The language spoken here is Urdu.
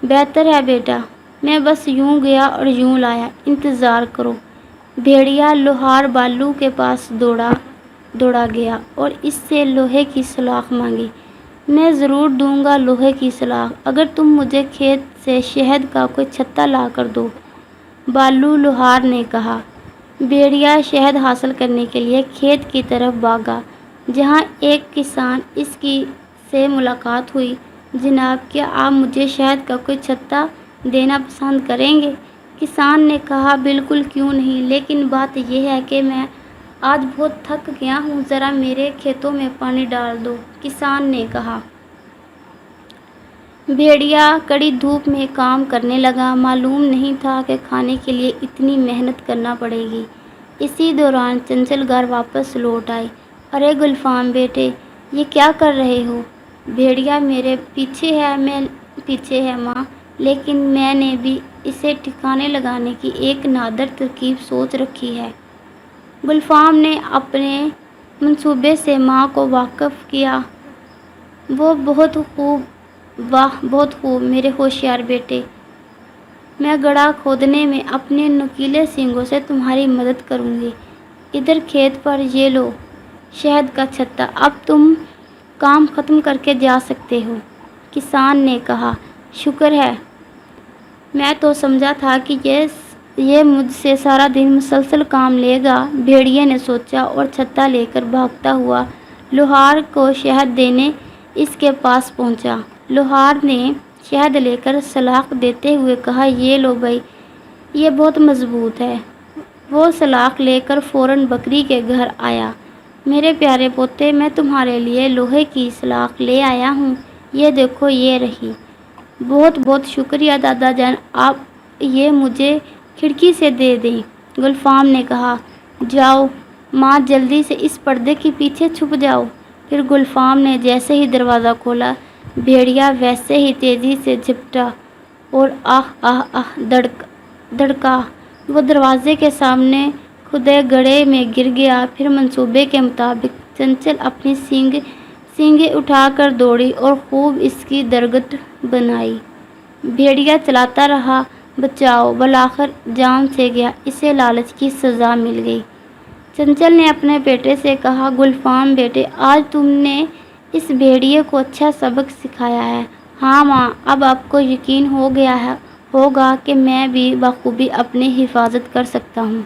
بہتر ہے بیٹا، میں بس یوں گیا اور یوں لایا، انتظار کرو۔ بھیڑیا لوہار بالو کے پاس دوڑا گیا اور اس سے لوہے کی سلاخ مانگی۔ میں ضرور دوں گا لوہے کی سلاخ، اگر تم مجھے کھیت سے شہد کا کوئی چھتا لا کر دو، بالو لوہار نے کہا۔ بھیڑیا شہد حاصل کرنے کے لیے کھیت کی طرف بھاگا، جہاں ایک کسان سے ملاقات ہوئی۔ جناب، کیا آپ مجھے شہد کا کوئی چھتا دینا پسند کریں گے؟ کسان نے کہا، بالکل، کیوں نہیں، لیکن بات یہ ہے کہ میں آج بہت تھک گیا ہوں، ذرا میرے کھیتوں میں پانی ڈال دو، کسان نے کہا۔ بھیڑیا کڑی دھوپ میں کام کرنے لگا، معلوم نہیں تھا کہ کھانے کے لیے اتنی محنت کرنا پڑے گی۔ اسی دوران چنچل گھر واپس لوٹ آئی۔ ارے گلفام بیٹے، یہ کیا کر رہے ہو؟ بھیڑیا میرے پیچھے ہے ماں، لیکن میں نے بھی اسے ٹھکانے لگانے کی ایک نادر ترکیب سوچ رکھی ہے۔ گلفام نے اپنے منصوبے سے ماں کو واقف کیا۔ وہ بہت خوب، واہ بہت خوب میرے ہوشیار بیٹے، میں گڑھا کھودنے میں اپنے نوکیلے سینگوں سے تمہاری مدد کروں گی۔ ادھر کھیت پر یہ لو شہد کا چھتا، اب تم کام ختم کر کے جا سکتے ہو، کسان نے کہا۔ شکر ہے، میں تو سمجھا تھا کہ یہ مجھ سے سارا دن مسلسل کام لے گا، بھیڑیے نے سوچا اور چھتا لے کر بھاگتا ہوا لوہار کو شہد دینے اس کے پاس پہنچا۔ لوہار نے شہد لے کر سلاخ دیتے ہوئے کہا، یہ لو بھائی، یہ بہت مضبوط ہے۔ وہ سلاخ لے کر فوراً بکری کے گھر آیا۔ میرے پیارے پوتے، میں تمہارے لیے لوہے کی سلاخ لے آیا ہوں، یہ دیکھو، یہ رہی۔ بہت بہت شکریہ دادا جان، آپ یہ مجھے کھڑکی سے دے دیں، گلفام نے کہا۔ جاؤ ماں، جلدی سے اس پردے کے پیچھے چھپ جاؤ۔ پھر گلفام نے جیسے ہی دروازہ کھولا، بھیڑیا ویسے ہی تیزی سے جھپٹا اور آہ آہ آہ دھڑکا، وہ دروازے کے سامنے کھدے گڑھے میں گر گیا۔ پھر منصوبے کے مطابق چنچل اپنی سینگیں اٹھا کر دوڑی اور خوب اس کی درگٹ بنائی۔ بھیڑیا چلاتا رہا، بچاؤ، بالآخر جان سے گیا، اسے لالچ کی سزا مل گئی۔ چنچل نے اپنے بیٹے سے کہا، گلفام بیٹے، آج تم نے اس بھیڑیے کو اچھا سبق سکھایا ہے۔ ہاں ماں، اب آپ کو یقین ہو گیا ہوگا کہ میں بھی بخوبی اپنی حفاظت کر سکتا ہوں۔